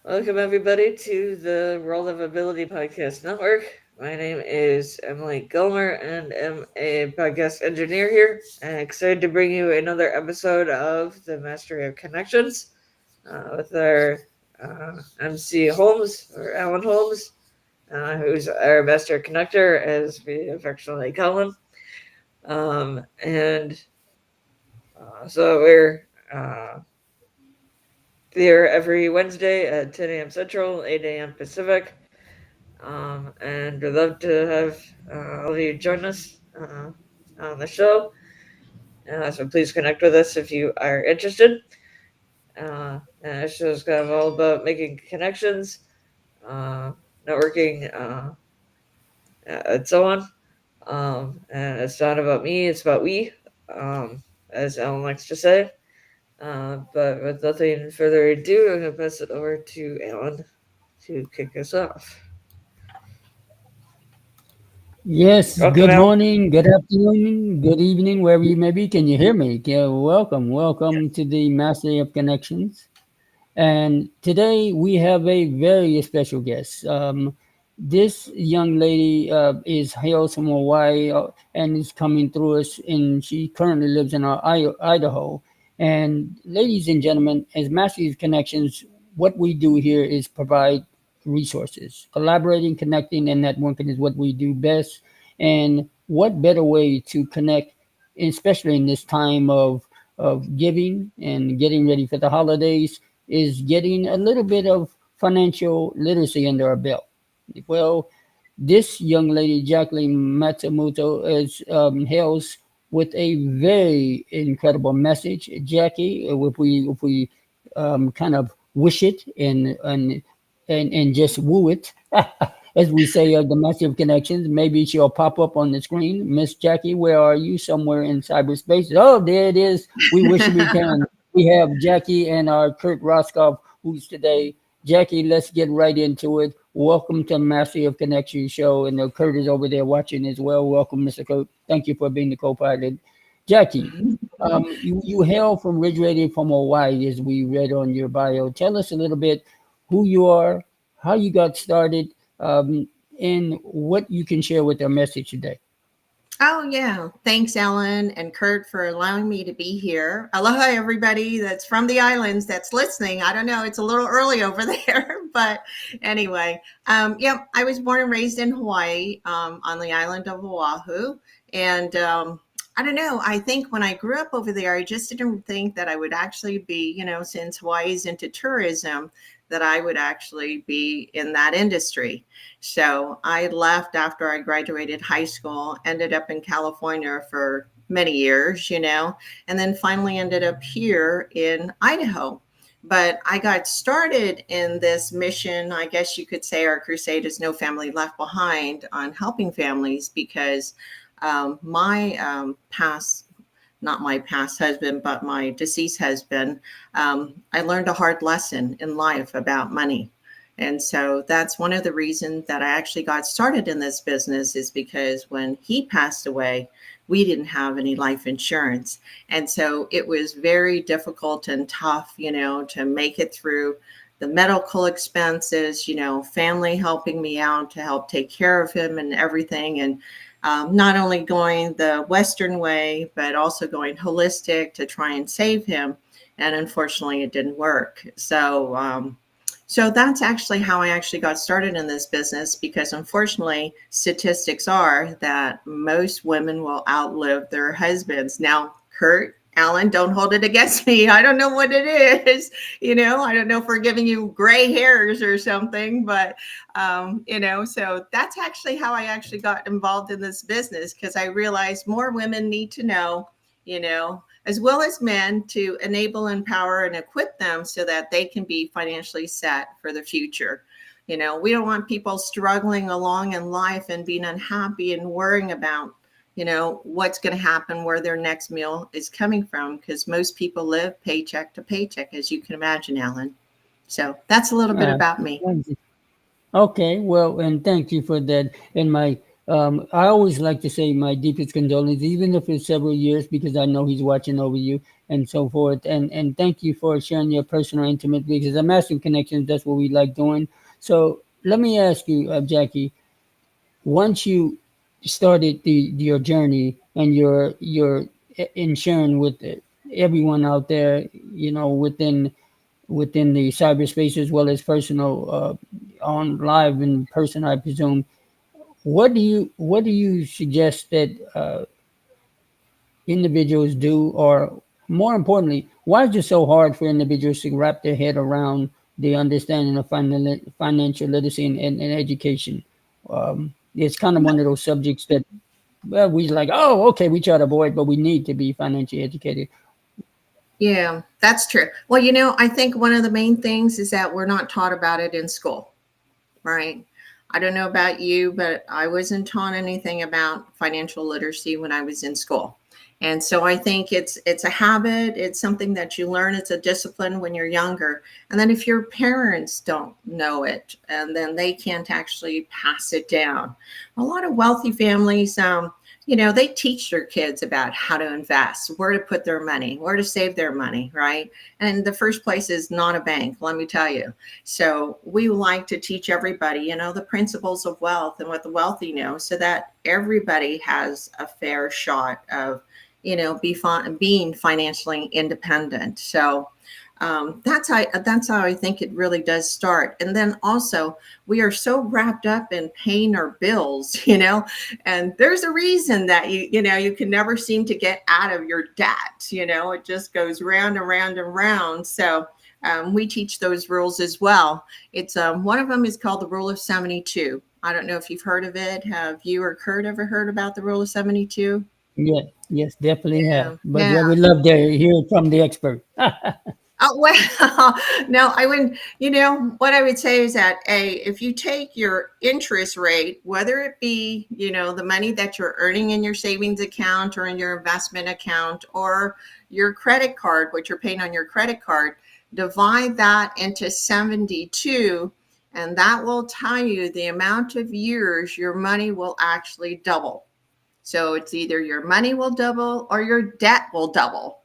Welcome, everybody, to the World of Ability Podcast Network. My name is Emily Gilmer, and I'm a podcast engineer here. And excited to bring you another episode of the Mastery of Connections with our MC Holmes, or Alan Holmes, who's our master connector, as we affectionately call him. And so we're here every Wednesday at 10 a.m. Central, 8 a.m. Pacific. And we'd love to have all of you join us on the show. So please connect with us if you are interested. And this show is kind of all about making connections, uh, networking, and so on. And it's not about me, it's about we, as Alan likes to say. But with nothing further ado, I'm going to pass it over to Alan to kick us off. Yes, Welcome, good Alan. morning, good afternoon, good evening, wherever you may be. Can you hear me? Yeah, welcome to the Mastery of Connections. And today we have a very special guest. This young lady is hails from Hawaii and is coming through us, and she currently lives in Idaho. And ladies and gentlemen, as Mastery of Connections, what we do here is provide resources. Collaborating, connecting, and networking is what we do best. And what better way to connect, especially in this time of giving and getting ready for the holidays, is getting a little bit of financial literacy under our belt. Well, this young lady, Jacqueline Matsumoto, is hails with a very incredible message. Jackie, if we kind of wish it and just woo it, as we say of the massive connections, maybe she'll pop up on the screen. Miss Jackie, where are you? Somewhere in cyberspace. Oh, there it is. We wish we can. We have Jackie and our Kurt Roscoff, who's today. Jackie, let's get right into it. Welcome to Mastery of Connection show. And Kurt is over there watching as well. Welcome, Mr. Kurt. Thank you for being the co-pilot. Jackie, you hail from originated from Hawaii, as we read on your bio. Tell us a little bit who you are, how you got started, and what you can share with our message today. Oh, yeah. Thanks, Alan and Kurt, for allowing me to be here. Aloha, everybody that's from the islands that's listening. I don't know, it's a little early over there, but anyway. Yeah, I was born and raised in Hawaii on the island of Oahu. And I don't know, I think when I grew up over there, I just didn't think that I would actually be, since Hawaii's into tourism, that I would actually be in that industry. So I left after I graduated high school, ended up in California for many years, and then finally ended up here in Idaho. But I got started in this mission. I guess you could say our crusade is No Family Left Behind on helping families because my past, not my past husband, but my deceased husband, I learned a hard lesson in life about money. And so that's one of the reasons that I actually got started in this business is because when he passed away, we didn't have any life insurance. And so it was very difficult and tough, to make it through the medical expenses, family helping me out to help take care of him and everything. And not only going the Western way, but also going holistic to try and save him. And unfortunately, it didn't work. So that's actually how I actually got started in this business because unfortunately, statistics are that most women will outlive their husbands. Now, Kurt, Alan, don't hold it against me. I don't know what it is. I don't know if we're giving you gray hairs or something, but, so that's actually how I actually got involved in this business because I realized more women need to know, as well as men to enable, empower, and equip them so that they can be financially set for the future. We don't want people struggling along in life and being unhappy and worrying about, what's going to happen, where their next meal is coming from, because most people live paycheck to paycheck, as you can imagine, Alan. So that's a little bit Uh, about me. okay, well, and thank you for that. And my I always like to say my deepest condolences, even if it's several years, because I know he's watching over you and so forth. And thank you for sharing your personal, intimate, because I'm Mastering Connections. That's what we like doing. So let me ask you, Jackie, once you started your journey and your sharing with everyone out there, within the cyberspace as well as personal, on live in person, I presume. What do you suggest that individuals do, or more importantly, why is it so hard for individuals to wrap their head around the understanding of financial literacy and education? It's kind of one of those subjects that, well, we like, oh, okay, we try to avoid, but we need to be financially educated. Yeah, that's true. Well, I think one of the main things is that we're not taught about it in school, right? I don't know about you, but I wasn't taught anything about financial literacy when I was in school. And so I think it's a habit, it's something that you learn, it's a discipline when you're younger. And then if your parents don't know it, and then they can't actually pass it down. A lot of wealthy families, they teach their kids about how to invest, where to put their money, where to save their money, right? And the first place is not a bank, let me tell you. So we like to teach everybody, the principles of wealth and what the wealthy know, so that everybody has a fair shot of, being financially independent. So that's how I think it really does start. And then also, we are so wrapped up in paying our bills, and there's a reason that you can never seem to get out of your debt. It just goes round and round and round. So we teach those rules as well. It's one of them is called the Rule of 72. I don't know if you've heard of it. Have you or Kurt ever heard about the Rule of 72? Yeah, yes, definitely have. Yeah. But Yeah. yeah, we love to hear it from the expert. Oh, well, no, I wouldn't. What I would say is that if you take your interest rate, whether it be, the money that you're earning in your savings account or in your investment account, or your credit card, what you're paying on your credit card, divide that into 72, and that will tell you the amount of years your money will actually double. So it's either your money will double or your debt will double,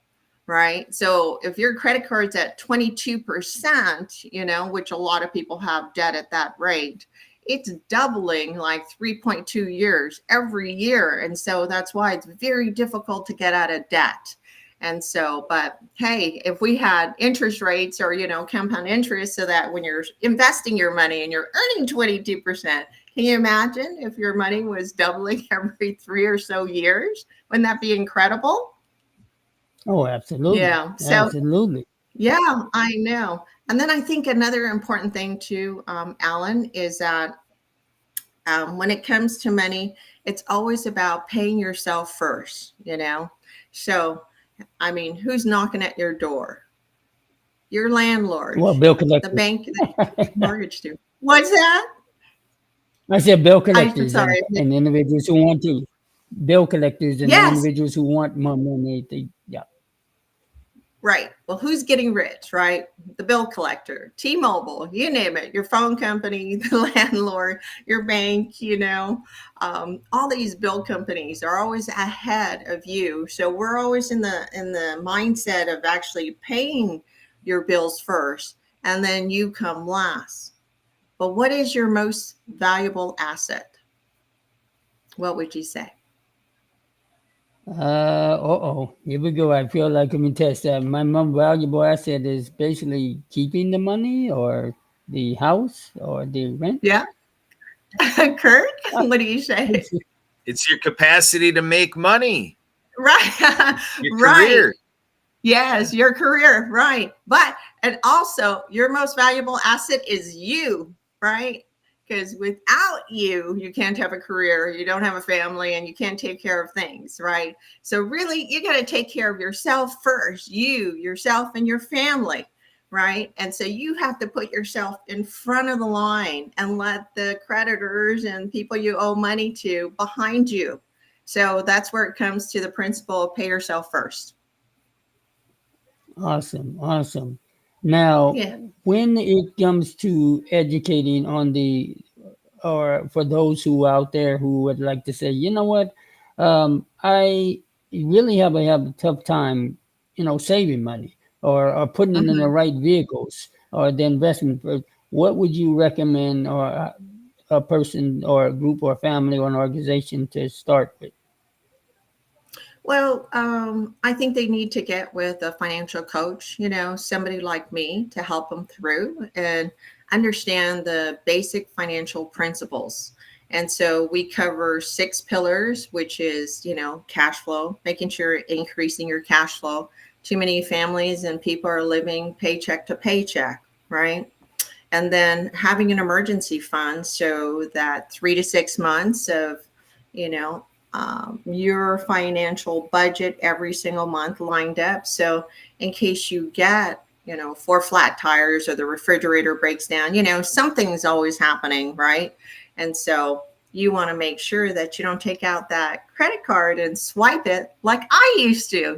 right? So if your credit card's at 22%, which a lot of people have debt at that rate, it's doubling like 3.2 years every year. And so that's why it's very difficult to get out of debt. And so, but hey, if we had interest rates or, compound interest, so that when you're investing your money and you're earning 22%, can you imagine if your money was doubling every 3 or so years? Wouldn't that be incredible? Oh, absolutely, Yeah. So, absolutely. yeah, I know. And then I think another important thing too, Alan, is that when it comes to money, it's always about paying yourself first. So, I mean, who's knocking at your door? Your landlord, Well, bill the collectors. bank that you pay mortgage to. What's that? I said bill I'm collectors sorry. and individuals who want to. Bill collectors and the Yes. individuals who want more money. Yeah. Right. Well, who's getting rich, right? The bill collector, T-Mobile, you name it, your phone company, the landlord, your bank, all these bill companies are always ahead of you. So we're always in the mindset of actually paying your bills first, and then you come last. But what is your most valuable asset? What would you say? Here we go. I feel like I'm in test. My most valuable asset is basically keeping the money or the house or the rent. Yeah. Kurt, what do you say? It's your capacity to make money, Right. your Right. career. Yes, your career, right. But, and also, your most valuable asset is you, right? Because without you, you can't have a career, you don't have a family, and you can't take care of things, right? So, really, you got to take care of yourself first, yourself, and your family, right? And so, you have to put yourself in front of the line and let the creditors and people you owe money to behind you. So, that's where it comes to the principle of pay yourself first. Awesome, awesome. Now, Yeah. when it comes to educating on the or for those who out there who would like to say, you know what, I really have a tough time, saving money or putting it in the Mhm. right vehicles or the investment. What would you recommend, or a person or a group or family or an organization to start with? Well, I think they need to get with a financial coach, somebody like me to help them through and understand the basic financial principles. And so we cover 6 pillars, which is, cash flow, making sure you're increasing your cash flow. Too many families and people are living paycheck to paycheck, right? And then having an emergency fund so that 3 to 6 months of you know your financial budget every single month lined up, so in case you get 4 flat tires or the refrigerator breaks down, something's always happening, right? And so you want to make sure that you don't take out that credit card and swipe it like I used to,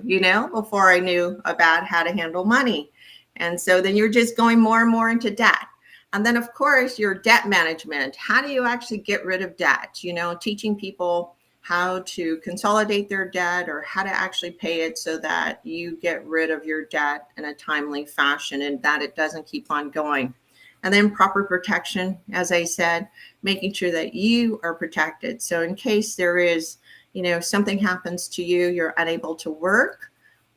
before I knew about how to handle money. And so then you're just going more and more into debt. And then, of course, your debt management. How do you actually get rid of debt? Teaching people how to consolidate their debt or how to actually pay it so that you get rid of your debt in a timely fashion and that it doesn't keep on going. And then proper protection, as I said, making sure that you are protected. So in case there is, something happens to you, you're unable to work,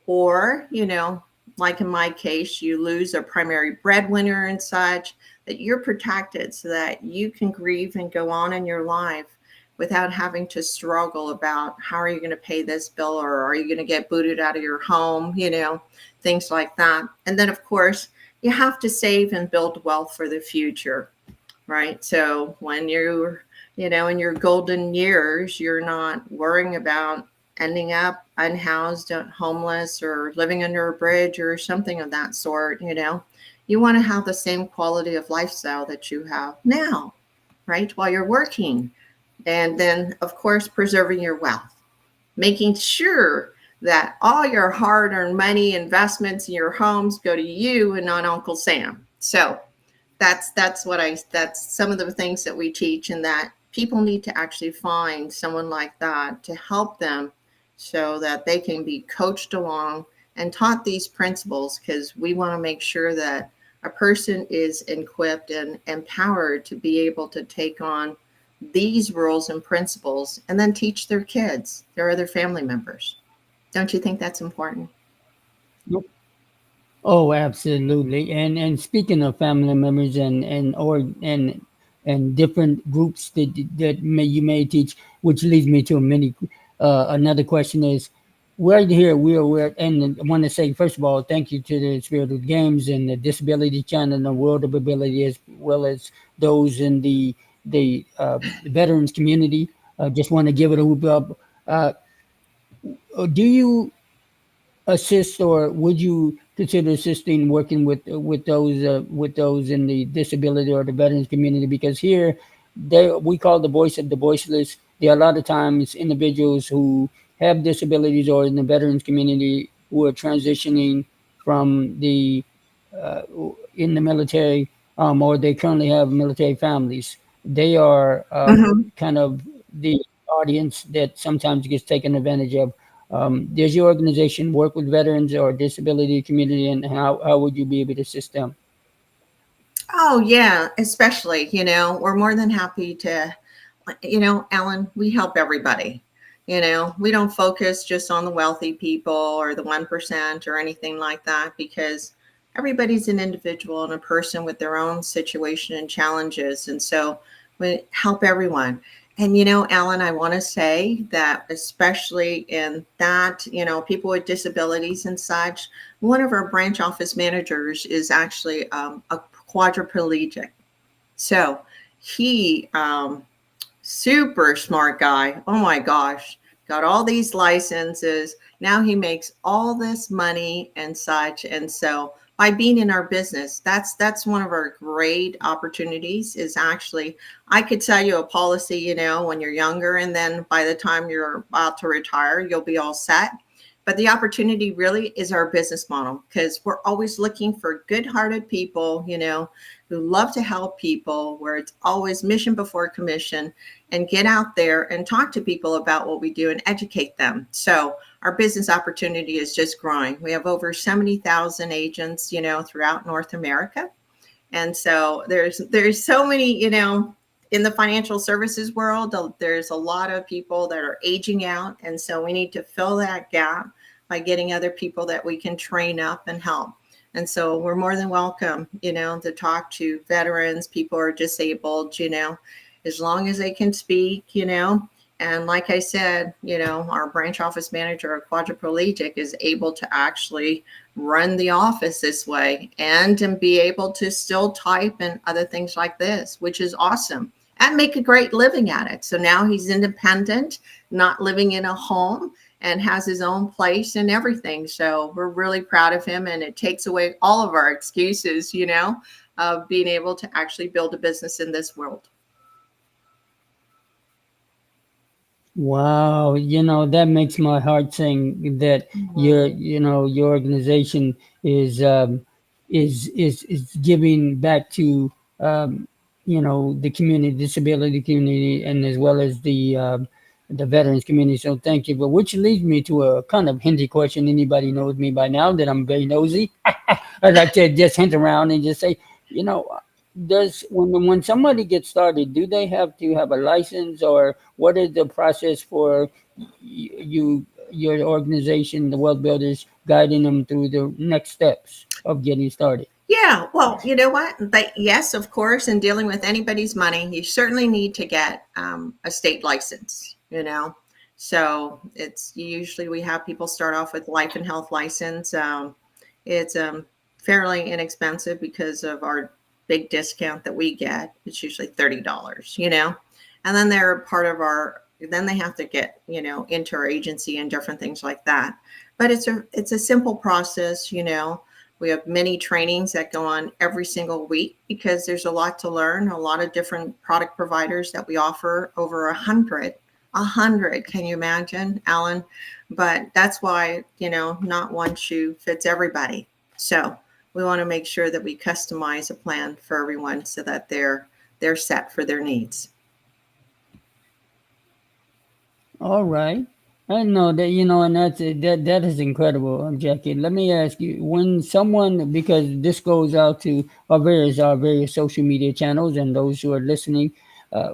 or, like in my case, you lose a primary breadwinner and such, that you're protected so that you can grieve and go on in your life without having to struggle about how are you going to pay this bill, or are you going to get booted out of your home, things like that. And then, of course, you have to save and build wealth for the future, right? So when you're, in your golden years, you're not worrying about ending up unhoused, homeless, or living under a bridge or something of that sort. You want to have the same quality of lifestyle that you have now, right? While you're working. And then, of course, preserving your wealth, making sure that all your hard earned money, investments in your homes go to you and not Uncle Sam. So that's some of the things that we teach, and that people need to actually find someone like that to help them so that they can be coached along and taught these principles, because we want to make sure that a person is equipped and empowered to be able to take on these rules and principles and then teach their kids, their other family members. Don't you think that's important? Oh, absolutely. And speaking of family members and different groups that you may teach, which leads me to another question is, we're here, we're and I want to say first of all, thank you to the Spirit of Games and the Disability Channel and the World of Ability, as well as those in the veterans community. Just want to give it a whoop up. Uh, do you assist, or would you consider assisting working with those in the disability or the veterans community? Because here, we call the voice of the voiceless. There are a lot of times individuals who have disabilities or in the veterans community who are transitioning from the uh, in the military, or they currently have military families. They are Mhm. kind of the audience that sometimes gets taken advantage of. Does your organization work with veterans or disability community, and how would you be able to assist them? Oh, yeah, especially, we're more than happy to, Alan, we help everybody. We don't focus just on the wealthy people or the 1% or anything like that, because everybody's an individual and a person with their own situation and challenges. And so we help everyone. And, Alan, I want to say that, especially in that, people with disabilities and such, one of our branch office managers is actually a quadriplegic. So he, super smart guy. Oh my gosh, got all these licenses. Now he makes all this money and such. And so by being in our business, that's one of our great opportunities. Is actually, I could tell you a policy, when you're younger, and then by the time you're about to retire, you'll be all set. But the opportunity really is our business model, because we're always looking for good-hearted people, who love to help people, where it's always mission before commission, and get out there and talk to people about what we do and educate them. So our business opportunity is just growing. We have over 70,000 agents, throughout North America. And so there's so many, in the financial services world, there's a lot of people that are aging out. And so we need to fill that gap by getting other people that we can train up and help. And so we're more than welcome, to talk to veterans, people who are disabled, as long as they can speak, And like I said, our branch office manager, a quadriplegic, is able to actually run the office this way and be able to still type and other things like this, which is awesome, and make a great living at it. So now he's independent, not living in a home, and has his own place and everything. So we're really proud of him, and it takes away all of our excuses, of being able to actually build a business in this world. Wow, that makes my heart sing that your organization is is giving back to the community, disability community, and as well as the veterans community. So thank you. But which leads me to a kind of hinty question. Anybody knows me by now that I'm very nosy. I like to just hint around and just say, you know, does when somebody gets started, do they have to have a license, or what is the process for your organization, the Wealth Builders, guiding them through the next steps of getting started? Yeah, well, you know what? Yes, of course, in dealing with anybody's money, you certainly need to get a state license, So it's usually we have people start off with life and health license. It's fairly inexpensive because of our big discount that we get. It's usually $30, And then they're part of then they have to get, into our agency and different things like that. But it's a simple process, We have many trainings that go on every single week because there's a lot to learn, a lot of different product providers that we offer, over 100. Can you imagine, Alan? But that's why, not one shoe fits everybody. So we want to make sure that we customize a plan for everyone so that they're set for their needs. All right. I know that, and that is incredible, Jackie. Let me ask you, when someone, because this goes out to our various social media channels and those who are listening,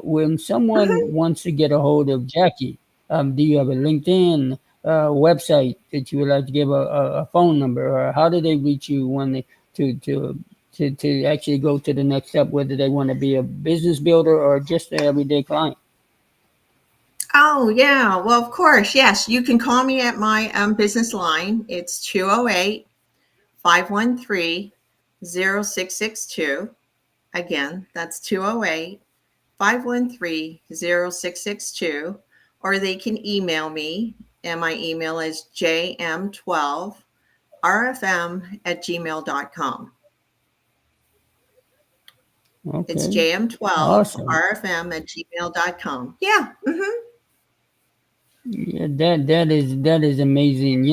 when someone wants to get a hold of Jackie, do you have a LinkedIn website that you would like to give a phone number, or how do they reach you when they to actually go to the next step, whether they want to be a business builder or just an everyday client? Oh, yeah. Well, of course. Yes. You can call me at my business line. It's 208-513-0662. Again, that's 208-513-0662. Or they can email me, and my email is jm12rfm@gmail.com. It's Okay. Awesome. jm12rfm@gmail.com. Yeah. Yeah, that is amazing.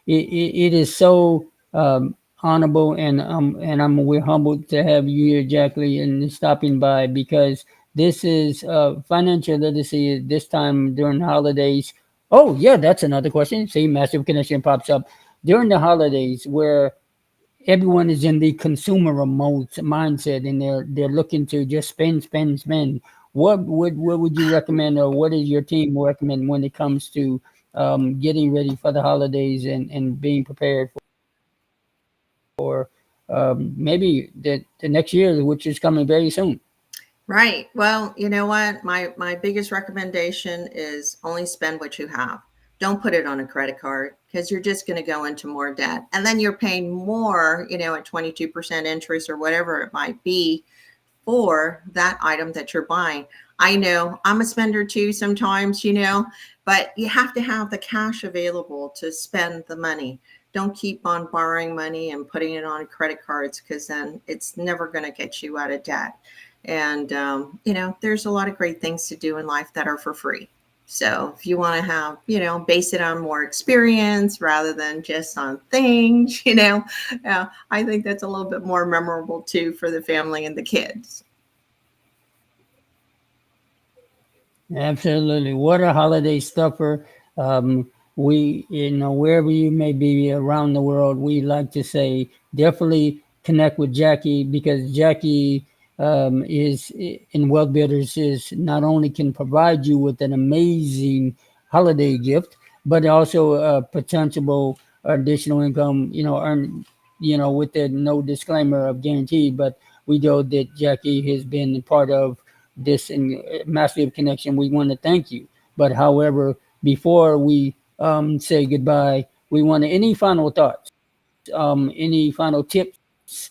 It is so honorable, and we're humbled to have you here, Jacqueline, and stopping by, because this is financial literacy this time during holidays. Oh yeah, that's another question. See, massive connection pops up during the holidays, where everyone is in the consumer mode mindset, and they're looking to just spend, spend, spend. What would you recommend, or what does your team recommend when it comes to getting ready for the holidays and being prepared for maybe the next year, which is coming very soon? Right. Well, you know what? My biggest recommendation is only spend what you have. Don't put it on a credit card, because you're just going to go into more debt. And then you're paying more, at 22% interest or whatever it might be for that item that you're buying. I know I'm a spender too sometimes, but you have to have the cash available to spend the money. Don't keep on borrowing money and putting it on credit cards, because then it's never going to get you out of debt. And, there's a lot of great things to do in life that are for free. So if you want to have, base it on more experience rather than just on things, I think that's a little bit more memorable too for the family and the kids. Absolutely. What a holiday stuffer. Wherever you may be around the world, we like to say definitely connect with Jackie, because Jackie is in Wealth Builders is not only can provide you with an amazing holiday gift, but also a potential additional income, earn, with the no disclaimer of guarantee. But we know that Jackie has been part of this in massive connection. We want to thank you. But however, before we say goodbye, we want any final thoughts, any final tips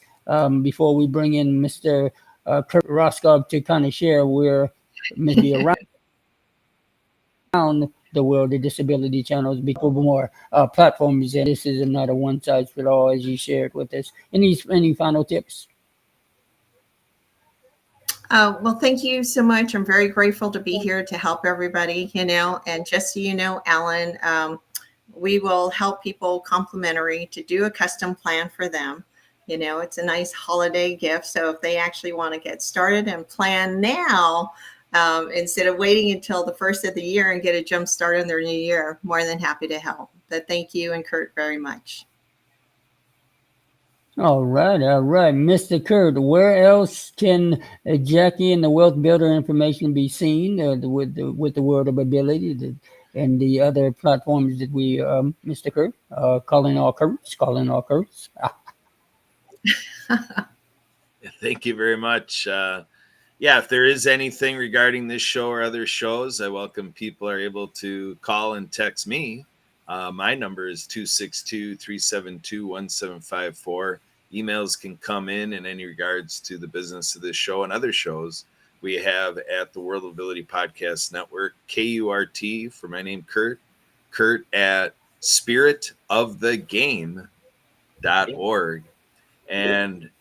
before we bring in Mr. Kurt Roskov to kind of share where maybe around the world, the disability channels, become more platforms, and this is not a one size fit all, as you shared with us. Any final tips? Well, thank you so much. I'm very grateful to be here to help everybody, and just so you know, Alan, we will help people complimentary to do a custom plan for them. It's a nice holiday gift. So if they actually want to get started and plan now, instead of waiting until the first of the year and get a jump start in their new year, more than happy to help. But thank you and Kurt very much. All right, Mr. Kurt. Where else can Jackie and the Wealth Builder information be seen with the World of Ability and the other platforms that we, Mr. Kurt, calling all Kurt's, calling all Kurt's. Thank you very much. If there is anything regarding this show or other shows, I welcome people are able to call and text me. My number is 262-372-1754. Emails can come in any regards to the business of this show and other shows we have at the World of Ability Podcast Network, KURT for my name, Kurt at spiritofthegame.org. And,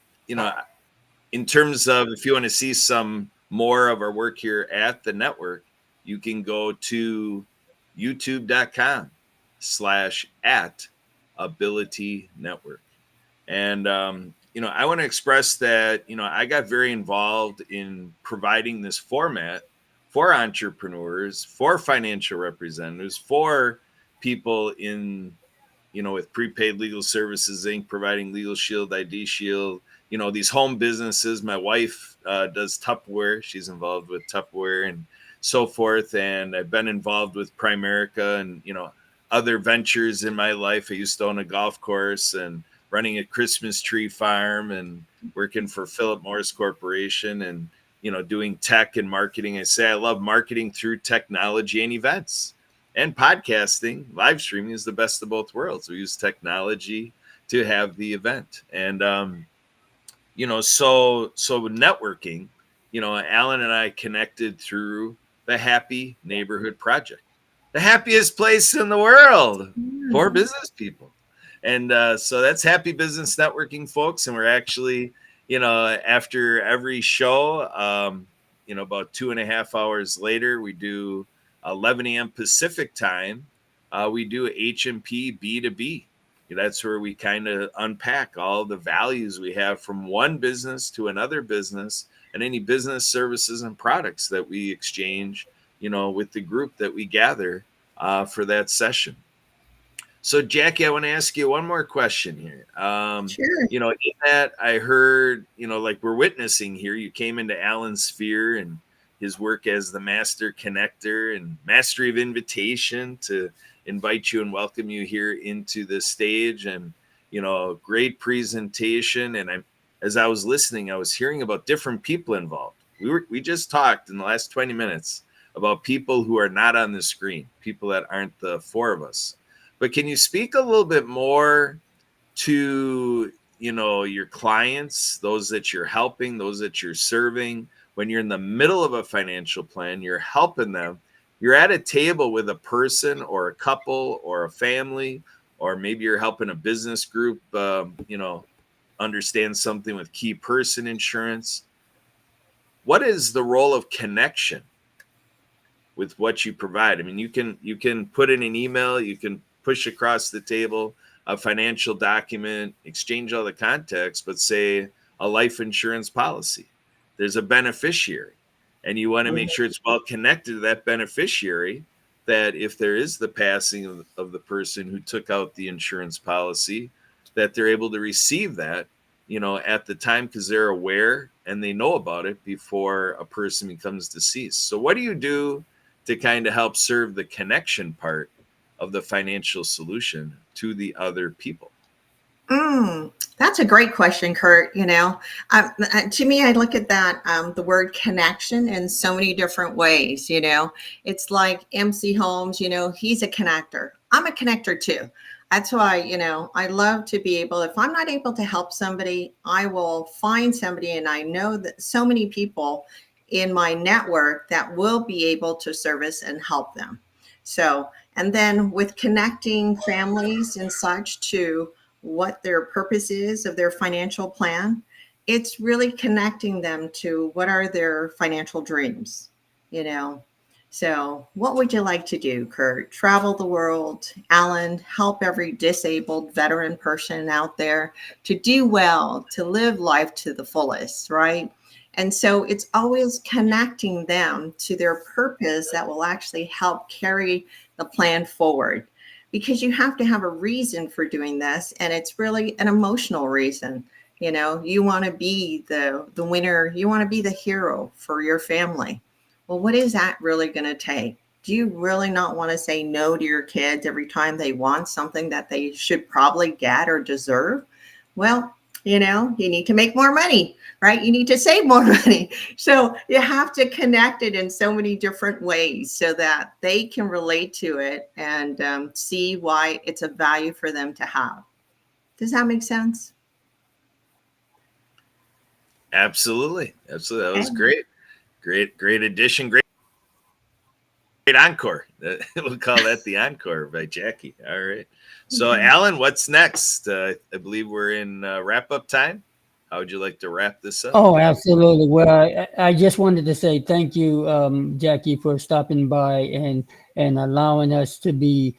in terms of if you want to see some more of our work here at the network, you can go to youtube.com/@ability network. And, I want to express that, I got very involved in providing this format for entrepreneurs, for financial representatives, for people in, with Prepaid Legal Services, Inc., providing Legal Shield, ID Shield, these home businesses. My wife does Tupperware. She's involved with Tupperware and so forth. And I've been involved with Primerica and, other ventures in my life. I used to own a golf course and running a Christmas tree farm and working for Philip Morris Corporation and, doing tech and marketing. I say I love marketing through technology and events. And podcasting, live streaming is the best of both worlds. We use technology to have the event. And, so networking, Alan and I connected through the Happy Neighborhood Project, the happiest place in the world for business people. And so that's Happy Business Networking, folks. And we're actually, after every show, about 2.5 hours later, we do 11 a.m. Pacific time. We do HMP B2B. That's where we kind of unpack all the values we have from one business to another business and any business services and products that we exchange, with the group that we gather for that session. So, Jackie, I want to ask you one more question here. Sure. In that I heard, like we're witnessing here, you came into Alan's sphere and his work as the master connector and mastery of invitation to invite you and welcome you here into the stage. And, great presentation. And as I was listening, I was hearing about different people involved. We just talked in the last 20 minutes about people who are not on the screen, people that aren't the four of us. But can you speak a little bit more to, your clients, those that you're helping, those that you're serving? When you're in the middle of a financial plan, you're helping them. You're at a table with a person or a couple or a family, or maybe you're helping a business group, understand something with key person insurance. What is the role of connection with what you provide. I mean, you can put in an email, you can push across the table a financial document, exchange all the context, but say a life insurance policy. There's a beneficiary, and you want to make sure it's well connected to that beneficiary, that if there is the passing of the person who took out the insurance policy, that they're able to receive that, at the time, because they're aware and they know about it before a person becomes deceased. So what do you do to kind of help serve the connection part of the financial solution to the other people? That's a great question, Kurt. To me, I look at that, the word connection in so many different ways. It's like MC Holmes, he's a connector. I'm a connector too. That's why, I love to be able, if I'm not able to help somebody, I will find somebody. And I know that so many people in my network that will be able to service and help them. So, and then with connecting families and such to what their purpose is of their financial plan, it's really connecting them to what are their financial dreams. So what would you like to do, Kurt? Travel the world, Alan, help every disabled veteran person out there to do well, to live life to the fullest, right? And so it's always connecting them to their purpose that will actually help carry the plan forward, because you have to have a reason for doing this. And it's really an emotional reason. You want to be the winner. You want to be the hero for your family. Well, what is that really going to take? Do you really not want to say no to your kids every time they want something that they should probably get or deserve? Well, you need to make more money, right? You need to save more money. So you have to connect it in so many different ways so that they can relate to it and see why it's a value for them to have. Does that make sense? Absolutely. That was great. Great addition. Great encore. We'll call that the encore by Jackie. All right. So, Alan, what's next? I believe we're in wrap-up time. How would you like to wrap this up? Oh, absolutely. Well, I just wanted to say thank you, Jackie, for stopping by and allowing us to be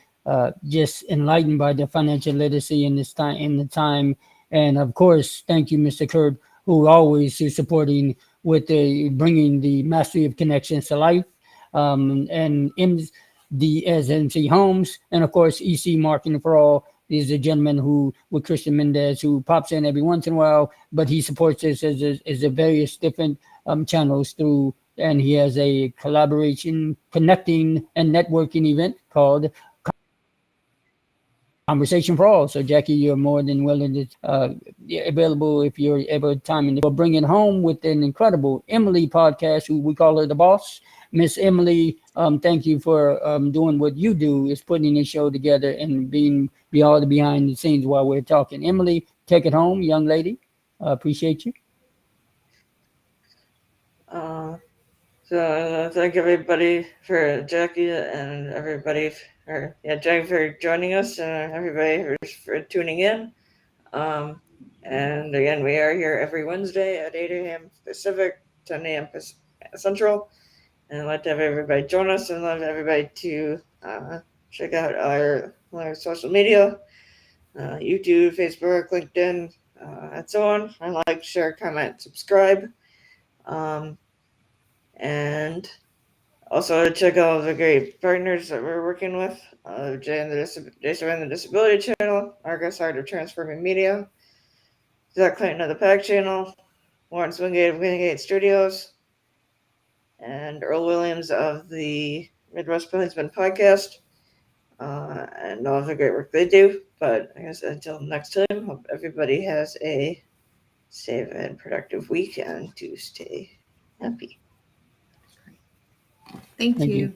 just enlightened by the financial literacy in the time. And of course, thank you, Mr. Kurt, who always is supporting with bringing the mastery of connections to life. And as MC Holmes, and of course, EC Marketing for All is a gentleman who, with Christian Mendez, who pops in every once in a while, but he supports us as a various different channels through, and he has a collaboration, connecting, and networking event called Conversation for All. So, Jackie, you're more than willing to available if you're able to time. And we'll bring it home with an incredible Emily podcast, who we call her the boss. Miss Emily, thank you for doing what you do, is putting this show together and be all the behind the scenes while we're talking. Emily, take it home, young lady. Appreciate you. So thank everybody for Jackie and everybody Jackie for joining us and everybody for tuning in. And again, we are here every Wednesday at 8 a.m. Pacific, 10 a.m. Central. And I'd like to have everybody join us, and love everybody to check out our social media, YouTube, Facebook, LinkedIn, and so on. And like, share, comment, subscribe. And also check out the great partners that we're working with. Jay and the Disability Channel, Argus Art of Transforming Media, Zach Clayton of the Pack Channel, Lawrence Wingate of Wingate Studios, and Earl Williams of the Midwest Policeman Podcast, and all of the great work they do. But I guess until next time, hope everybody has a safe and productive week and to stay happy. Thank you.